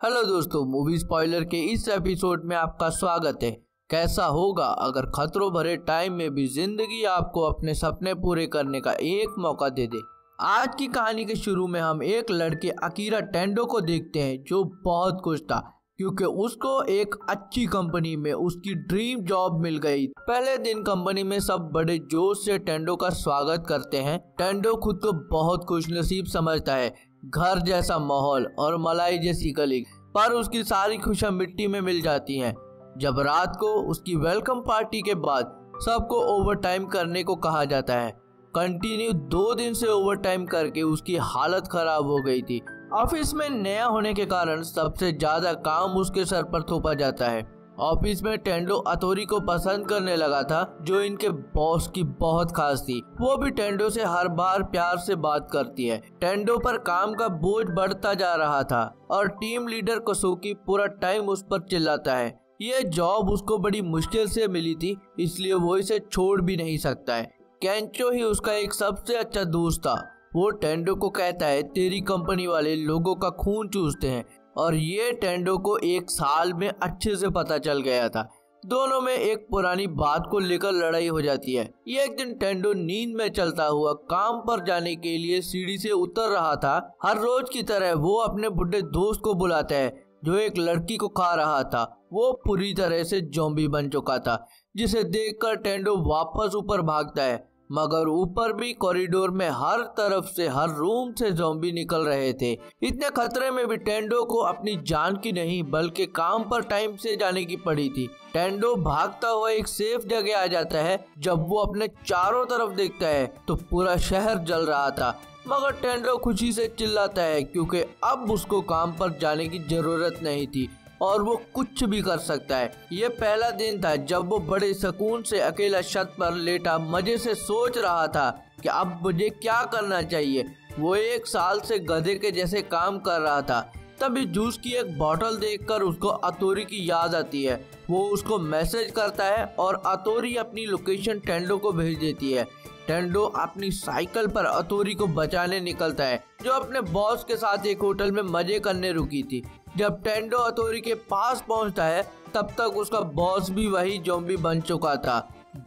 Hello दोस्तों, movie spoiler के इस एपिसोड में आपका स्वागत है। कैसा होगा अगर खतरों भरे टाइम में भी जिंदगी आपको अपने सपने पूरे करने का एक मौका दे दे। आज की कहानी के शुरू में हम एक लड़के अकीरा टेंडो को देखते हैं जो बहुत खुश था क्योंकि उसको एक अच्छी कंपनी में उसकी ड्रीम जॉब मिल गई। पहले दिन कंपनी में सब बड़े जोश से टेंडो का स्वागत करते हैं। टेंडो खुद को बहुत खुशनसीब समझता है, घर जैसा माहौल और मलाई जैसी कलीग, पर उसकी सारी खुशियां मिट्टी में मिल जाती हैं जब रात को उसकी वेलकम पार्टी के बाद सबको ओवर टाइम करने को कहा जाता है। कंटिन्यू 2 दिन से ओवर टाइम करके उसकी हालत खराब हो गई थी। ऑफिस में नया होने के कारण सबसे ज्यादा काम उसके सर पर थोपा जाता है। ऑफिस में टेंडो अतोरी को पसंद करने लगा था जो इनके बॉस की बहुत खास थी। वो भी टेंडो से हर बार प्यार से बात करती है। टेंडो पर काम का बोझ बढ़ता जा रहा था और टीम लीडर कोसुकी पूरा टाइम उस पर चिल्लाता है। ये जॉब उसको बड़ी मुश्किल से मिली थी, इसलिए वो इसे छोड़ भी नहीं सकता है। केंचो ही उसका एक सबसे अच्छा दोस्त था। वो टेंडो को कहता है तेरी कंपनी वाले लोगों का खून चूसते हैं, और ये टेंडो को 1 साल में अच्छे से पता चल गया था। दोनों में एक पुरानी बात को लेकर लड़ाई हो जाती है। ये एक दिन टेंडो नींद में चलता हुआ काम पर जाने के लिए सीढ़ी से उतर रहा था। हर रोज की तरह वो अपने बुढ़े दोस्त को बुलाता है जो एक लड़की को खा रहा था। वो पूरी तरह से ज़ॉम्बी बन चुका था, जिसे देखकर टेंडो वापस ऊपर भागता है, मगर ऊपर भी कॉरिडोर में हर तरफ से हर रूम से ज़ॉम्बी निकल रहे थे। इतने खतरे में भी टेंडो को अपनी जान की नहीं बल्कि काम पर टाइम से जाने की पड़ी थी। टेंडो भागता हुआ एक सेफ जगह आ जाता है। जब वो अपने चारों तरफ देखता है तो पूरा शहर जल रहा था, मगर टेंडो खुशी से चिल्लाता है क्योंकि अब उसको काम पर जाने की जरूरत नहीं थी और वो कुछ भी कर सकता है। ये पहला दिन था जब वो बड़े सुकून से अकेला छत पर लेटा मजे से सोच रहा था कि अब मुझे क्या करना चाहिए। वो 1 साल से गधे के जैसे काम कर रहा था। तभी जूस की एक बोतल देखकर उसको अतोरी की याद आती है। वो उसको मैसेज करता है और अतोरी अपनी लोकेशन टेंडो को भेज देती है। टेंडो अपनी साइकिल पर अतोरी को बचाने निकलता है जो अपने बॉस के साथ एक होटल में मजे करने रुकी थी। जब टेंडो अतोरी के पास पहुंचता है तब तक उसका बॉस भी वही ज़ॉम्बी बन चुका था।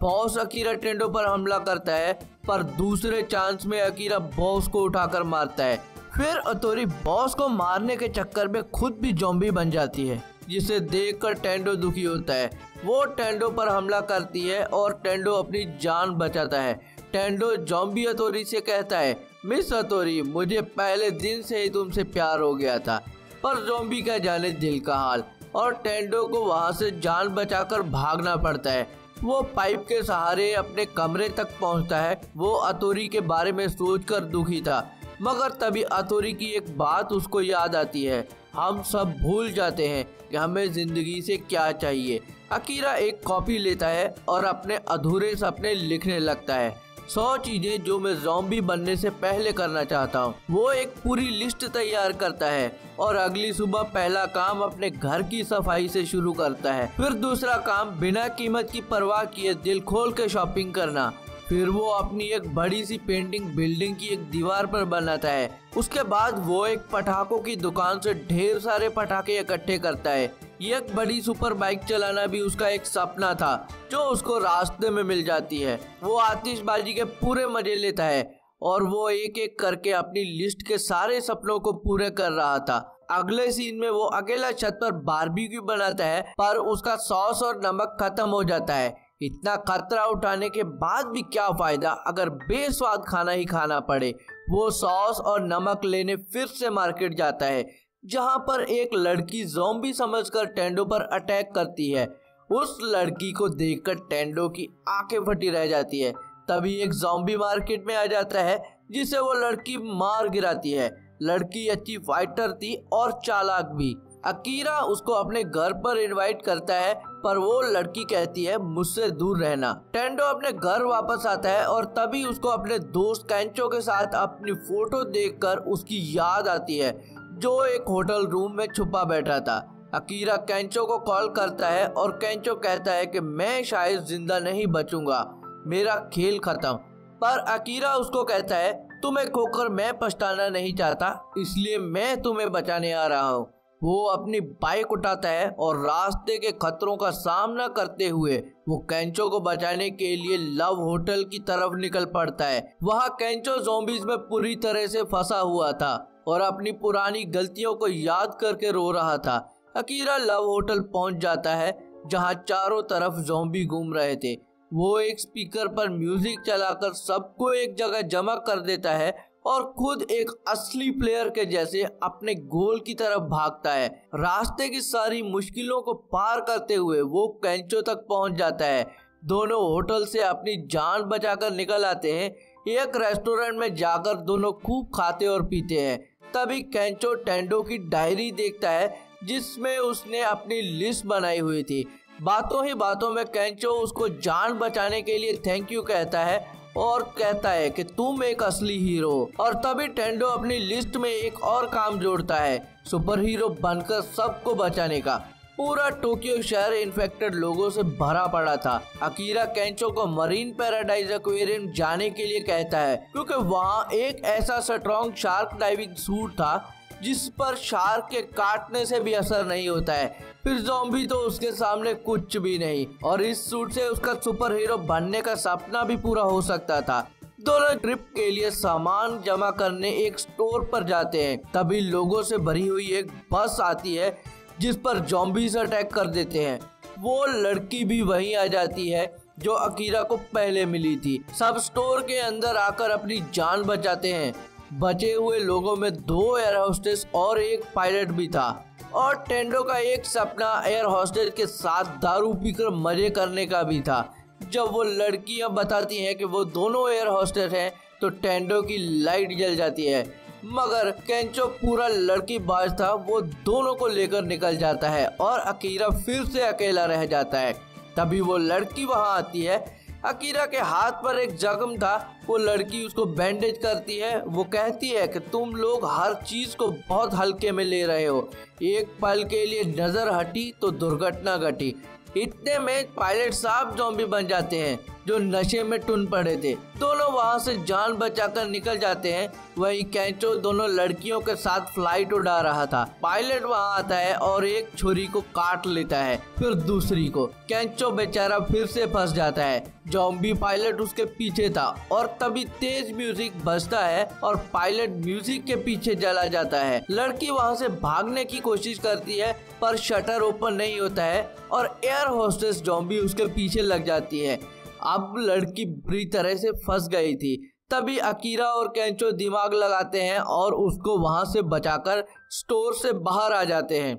बॉस अकीरा टेंडो पर हमला करता है, पर दूसरे चांस में अकीरा बॉस को उठाकर मारता है। फिर अतोरी बॉस को मारने के चक्कर में खुद भी ज़ॉम्बी बन जाती है, जिसे देखकर टेंडो दुखी होता है। वो टेंडो पर हमला करती है और टेंडो अपनी जान बचाता है। टेंडो ज़ॉम्बी अतोरी से कहता है, मिस अतोरी, मुझे पहले दिन से ही तुमसे प्यार हो गया था। पर ज़ॉम्बी का जाने दिल का हाल, और टेंडो को वहां से जान बचाकर भागना पड़ता है। वो पाइप के सहारे अपने कमरे तक पहुंचता है। वो अतोरी के बारे में सोचकर दुखी था, मगर तभी अतोरी की एक बात उसको याद आती है। हम सब भूल जाते हैं कि हमें जिंदगी से क्या चाहिए। अकीरा एक कॉपी लेता है और अपने अधूरे सपने लिखने लगता है। 100 चीजें जो मैं ज़ॉम्बी बनने से पहले करना चाहता हूँ। वो एक पूरी लिस्ट तैयार करता है और अगली सुबह पहला काम अपने घर की सफाई से शुरू करता है। फिर दूसरा काम बिना कीमत की परवाह किए दिल खोल के शॉपिंग करना। फिर वो अपनी एक बड़ी सी पेंटिंग बिल्डिंग की एक दीवार पर बनाता है। उसके बाद वो एक पटाखों की दुकान से ढेर सारे पटाखे इकट्ठे करता है। एक बड़ी सुपर बाइक चलाना भी उसका एक सपना था जो उसको रास्ते में मिल जाती है। वो आतिशबाजी के पूरे मजे लेता है और वो एक एक करके अपनी लिस्ट के सारे सपनों को पूरे कर रहा था। अगले सीन में वो अकेला छत पर बारबेक्यू बनाता है, पर उसका सॉस और नमक खत्म हो जाता है। इतना खतरा उठाने के बाद भी क्या फायदा अगर बेस्वाद खाना ही खाना पड़े। वो सॉस और नमक लेने फिर से मार्केट जाता है, जहां पर एक लड़की ज़ॉम्बी समझकर टेंडो पर अटैक करती है। उस लड़की को देखकर टेंडो की आंखें फटी रह जाती है। तभी एक ज़ॉम्बी मार्केट में आ जाता है जिसे वो लड़की मार गिराती है। लड़की अच्छी फाइटर थी और चालाक भी। अकीरा उसको अपने घर पर इनवाइट करता है, पर वो लड़की कहती है मुझसे दूर रहना। टेंडो अपने घर वापस आता है और तभी उसको अपने दोस्त केंचो के साथ अपनी फोटो देखकर उसकी याद आती है जो एक होटल रूम में छुपा बैठा था। अकीरा केंचो को कॉल करता है और केंचो कहता है कि मैं शायद जिंदा नहीं बचूंगा, मेरा खेल खत्म। पर अकीरा उसको कहता है तुम्हें खोकर मैं पछताना नहीं चाहता, इसलिए मैं तुम्हें बचाने आ रहा हूँ। वो अपनी बाइक उठाता है और रास्ते के खतरों का सामना करते हुए वो केंचो को बचाने के लिए लव होटल की तरफ निकल पड़ता है। वहाँ केंचो ज़ॉम्बीज़ में पूरी तरह से फंसा हुआ था और अपनी पुरानी गलतियों को याद करके रो रहा था। अकीरा लव होटल पहुंच जाता है जहां चारों तरफ ज़ॉम्बी घूम रहे थे। वो एक स्पीकर पर म्यूजिक चलाकर सबको एक जगह जमा कर देता है और खुद एक असली प्लेयर के जैसे अपने गोल की तरफ भागता है। रास्ते की सारी मुश्किलों को पार करते हुए वो केंचो तक पहुंच जाता है। दोनों होटल से अपनी जान बचाकर निकल आते हैं। एक रेस्टोरेंट में जाकर दोनों खूब खाते और पीते हैं। तभी केंचो टेंडो की डायरी देखता है जिसमें उसने अपनी लिस्ट बनाई हुई थी। बातों ही बातों में केंचो उसको जान बचाने के लिए थैंक यू कहता है और कहता है कि तुम एक असली हीरो। और तभी टेंडो अपनी लिस्ट में एक और काम जोड़ता है, सुपर हीरो बनकर सबको बचाने का। पूरा टोक्यो शहर इन्फेक्टेड लोगों से भरा पड़ा था। अकीरा केंचो को मरीन पैराडाइज एक्वेरियम जाने के लिए कहता है क्योंकि वहाँ एक ऐसा स्ट्रॉन्ग शार्क डाइविंग सूट था जिस पर शार्क के काटने से भी असर नहीं होता है। फिर ज़ॉम्बी तो उसके सामने कुछ भी नहीं और इस सूट से उसका सुपर हीरो बनने का सपना भी पूरा हो सकता था। दोनों ट्रिप के लिए सामान जमा करने एक स्टोर पर जाते हैं। तभी लोगों से भरी हुई एक बस आती है जिस पर ज़ॉम्बीज़ अटैक कर देते हैं। वो लड़की भी वहीं आ जाती है जो अकीरा को पहले मिली थी। सब स्टोर के अंदर आकर अपनी जान बचाते हैं। बचे हुए लोगों में 2 एयर होस्टेस और एक पायलट भी था और टेंडो का एक सपना एयर होस्टेस के साथ दारू पीकर मजे करने का भी था। जब वो लड़कियां बताती हैं कि वो दोनों एयर होस्टेस हैं तो टेंडो की लाइट जल जाती है, मगर केंचो पूरा लड़की बाज था। वो दोनों को लेकर निकल जाता है और अकीरा फिर से अकेला रह जाता है। तभी वो लड़की वहां आती है। अकीरा के हाथ पर एक जख्म था। वो लड़की उसको बैंडेज करती है। वो कहती है कि तुम लोग हर चीज को बहुत हल्के में ले रहे हो। एक पल के लिए नजर हटी तो दुर्घटना घटी। इतने में पायलट साहब ज़ॉम्बी बन जाते हैं जो नशे में टुन पड़े थे। दोनों वहां से जान बचाकर निकल जाते हैं। वहीं केंचो दोनों लड़कियों के साथ फ्लाइट उड़ा रहा था। पायलट वहां आता है और एक छुरी को काट लेता है, फिर दूसरी को। केंचो बेचारा फिर से फंस जाता है। ज़ॉम्बी पायलट उसके पीछे था और तभी तेज म्यूजिक बजता है और पायलट म्यूजिक के पीछे चला जाता है। लड़की वहां से भागने की कोशिश करती है पर शटर ओपन नहीं होता है और एयर होस्टेस ज़ॉम्बी उसके पीछे लग जाती है। अब लड़की बुरी तरह से फंस गई थी। तभी अकीरा और केंचो दिमाग लगाते हैं और उसको वहां से बचाकर स्टोर से बाहर आ जाते हैं।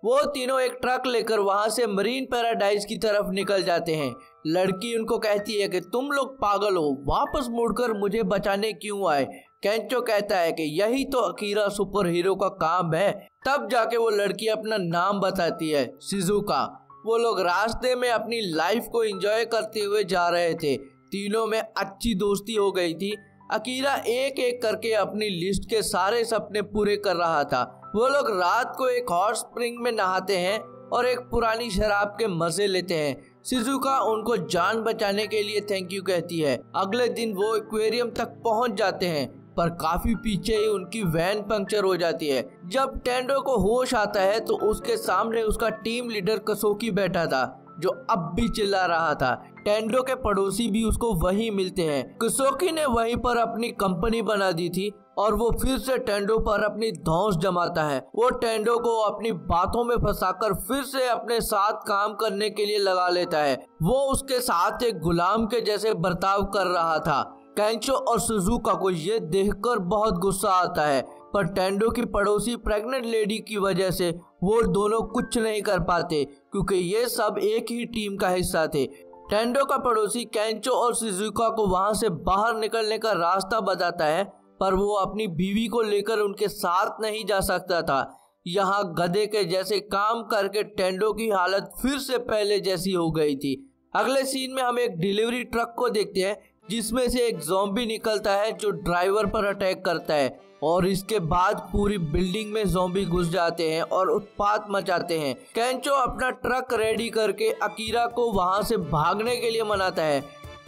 वो तीनों एक ट्रक लेकर वहां से मरीन पैराडाइज की तरफ निकल जाते हैं। लड़की उनको कहती है कि तुम लोग पागल हो, वापस मुड़कर मुझे बचाने क्यों आए। केंचो कहता है कि यही तो अकीरा सुपर हीरो का काम है। तब जाके वो लड़की अपना नाम बताती है, शिजुका। वो लोग रास्ते में अपनी लाइफ को एंजॉय करते हुए जा रहे थे। तीनों में अच्छी दोस्ती हो गई थी। अकीरा एक एक करके अपनी लिस्ट के सारे सपने पूरे कर रहा था। वो लोग रात को एक हॉट स्प्रिंग में नहाते हैं और एक पुरानी शराब के मजे लेते हैं। शिजुका उनको जान बचाने के लिए थैंक यू कहती है। अगले दिन वो एक्वेरियम तक पहुंच जाते हैं पर काफी पीछे ही उनकी वैन पंक्चर हो जाती है। जब टेंडो को होश आता है तो उसके सामने उसका टीम लीडर कसोकी बैठा था जो अब भी चिल्ला रहा था। टेंडो के पड़ोसी भी उसको वहीं मिलते हैं। कसोकी ने वहीं पर अपनी कंपनी बना दी थी और वो फिर से टेंडो पर अपनी धौंस जमाता है। वो टेंडो को अपनी बातों में फंसाकर फिर से अपने साथ काम करने के लिए लगा लेता है। वो उसके साथ एक गुलाम के जैसे बर्ताव कर रहा था। केंचो और शिजुका को ये देखकर बहुत गुस्सा आता है पर टेंडो की पड़ोसी प्रेग्नेंट लेडी की वजह से वो दोनों कुछ नहीं कर पाते क्योंकि ये सब एक ही टीम का हिस्सा थे। टेंडो का पड़ोसी केंचो और शिजुका को वहां से बाहर निकलने का रास्ता बताता है पर वो अपनी बीवी को लेकर उनके साथ नहीं जा सकता था। यहाँ गधे के जैसे काम करके टेंडो की हालत फिर से पहले जैसी हो गई थी। अगले सीन में हम एक डिलीवरी ट्रक को देखते हैं जिसमें से एक ज़ॉम्बी निकलता है जो ड्राइवर पर अटैक करता है और इसके बाद पूरी बिल्डिंग में ज़ॉम्बी घुस जाते हैं और उत्पात मचाते हैं। केंचो अपना ट्रक रेडी करके अकीरा को वहां से भागने के लिए मनाता है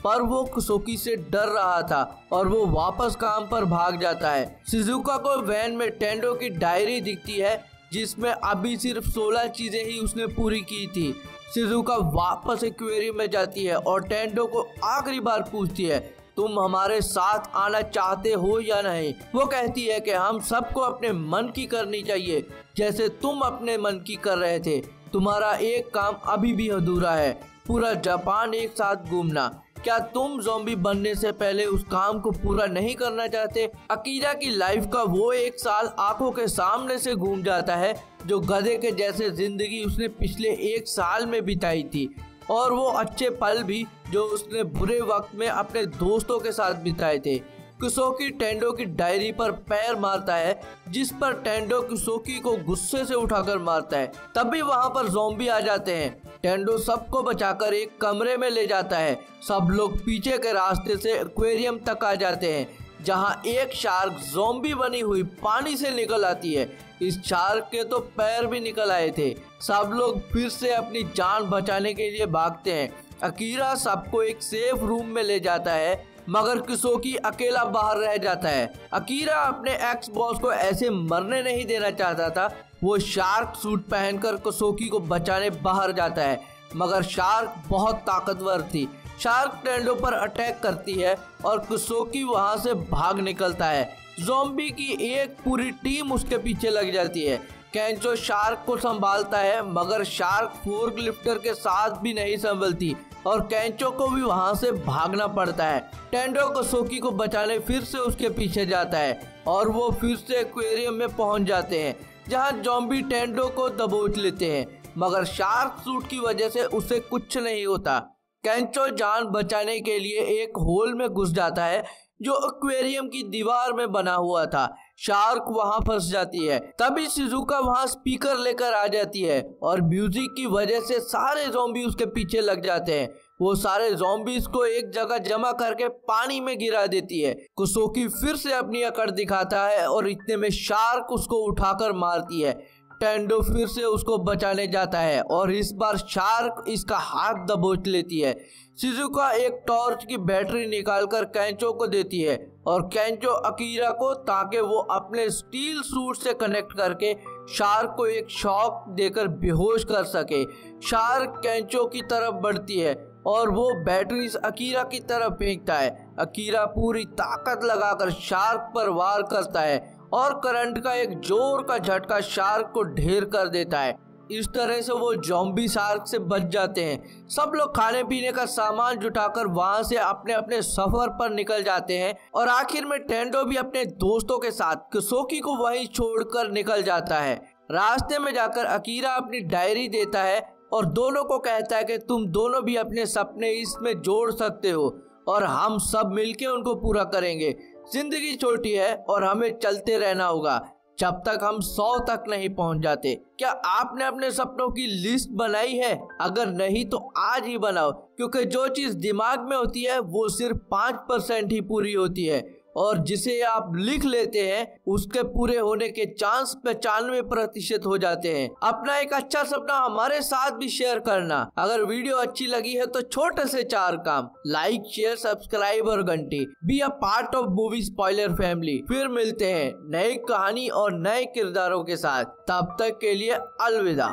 पर वो कसोकी से डर रहा था और वो वापस काम पर भाग जाता है। शिजुका को वैन में टेंडो की डायरी दिखती है जिसमें अभी सिर्फ 16 चीजें ही उसने पूरी की थी। शिजुका वापस एक्वेरियम में जाती है और टेंडो को आखिरी बार पूछती है, तुम हमारे साथ आना चाहते हो या नहीं। वो कहती है कि हम सबको अपने मन की करनी चाहिए, जैसे तुम अपने मन की कर रहे थे। तुम्हारा एक काम अभी भी अधूरा है, पूरा जापान एक साथ घूमना। क्या तुम ज़ॉम्बी बनने से पहले उस काम को पूरा नहीं करना चाहते? अकीरा की लाइफ का वो एक साल आंखों के सामने से घूम जाता है, जो गधे के जैसे जिंदगी उसने पिछले एक साल में बिताई थी, और वो अच्छे पल भी जो उसने बुरे वक्त में अपने दोस्तों के साथ बिताए थे। कुसोकी टेंडो की डायरी पर पैर मारता है, जिस पर टेंडो कुसोकी को गुस्से से उठाकर मारता है। तभी वहां पर ज़ॉम्बी आ जाते हैं। टेंडो सबको बचाकर एक कमरे में ले जाता है। सब लोग पीछे के रास्ते से एक्वेरियम तक आ जाते हैं, जहां एक शार्क ज़ॉम्बी बनी हुई पानी से निकल आती है। इस शार्क के तो पैर भी निकल आए थे। सब लोग फिर से अपनी जान बचाने के लिए भागते हैं। अकीरा सबको एक सेफ रूम में ले जाता है, मगर कुसोकी अकेला बाहर रह जाता है। अकीरा अपने एक्स बॉस को ऐसे मरने नहीं देना चाहता था। वो शार्क सूट पहनकर कुसोकी को बचाने बाहर जाता है, मगर शार्क बहुत ताकतवर थी। शार्क टेंडो पर अटैक करती है और कुसोकी वहां से भाग निकलता है। ज़ॉम्बी की एक पूरी टीम उसके पीछे लग जाती है। केंचो शार्क को संभालता है, मगर शार्क फोर्क लिफ्टर के साथ भी नहीं संभलती और केंचो को भी वहां से भागना पड़ता है। टेंडो कुसोकी को बचाने फिर से उसके पीछे जाता है और वो फिर से एक्वेरियम में पहुंच जाते हैं, जहां ज़ॉम्बी टेंडो को दबोच लेते हैं, मगर शार्क सूट की वजह से उसे कुछ नहीं होता। केंचो जान बचाने के लिए एक होल में घुस जाता है, जो एक्वेरियम की दीवार में बना हुआ था। शार्क वहां फंस जाती है। तभी शिजुका वहां स्पीकर लेकर आ जाती है और म्यूजिक की वजह से सारे ज़ॉम्बी उसके पीछे लग जाते हैं। वो सारे ज़ॉम्बीज को एक जगह जमा करके पानी में गिरा देती है। कुसोकी फिर से अपनी अकड़ दिखाता है और इतने में शार्क उसको उठाकर मारती है। टेंडो फिर से उसको बचाने जाता है और इस बार शार्क इसका हाथ दबोच लेती है। शिजुका एक टॉर्च की बैटरी निकालकर केंचो को देती है और केंचो अकीरा को, ताकि वो अपने स्टील सूट से कनेक्ट करके शार्क को एक शॉक देकर बेहोश कर सके। शार्क केंचो की तरफ बढ़ती है और वो बैटरी अकीरा की तरफ फेंकता है। अकीरा पूरी ताकत लगाकर शार्क पर वार करता है और करंट का एक जोर का झटका शार्क को ढेर कर देता है। इस तरह से वो ज़ॉम्बी शार्क से बच जाते हैं। सब लोग खाने पीने का सामान जुटाकर वहां से अपने अपने सफर पर निकल जाते हैं और आखिर में टेंडो भी अपने दोस्तों के साथ कुसोकी को वहीं छोड़कर निकल जाता है। रास्ते में जाकर अकीरा अपनी डायरी देता है और दोनों को कहता है कि तुम दोनों भी अपने सपने इसमें जोड़ सकते हो और हम सब मिलके उनको पूरा करेंगे। जिंदगी छोटी है और हमें चलते रहना होगा जब तक हम 100 तक नहीं पहुंच जाते। क्या आपने अपने सपनों की लिस्ट बनाई है? अगर नहीं तो आज ही बनाओ, क्योंकि जो चीज दिमाग में होती है वो सिर्फ 5% ही पूरी होती है और जिसे आप लिख लेते हैं उसके पूरे होने के चांस 95% हो जाते हैं। अपना एक अच्छा सपना हमारे साथ भी शेयर करना। अगर वीडियो अच्छी लगी है तो छोटे से 4 काम, लाइक, शेयर, सब्सक्राइब और घंटी। Be a part of movie spoiler family. फिर मिलते हैं नई कहानी और नए किरदारों के साथ। तब तक के लिए अलविदा।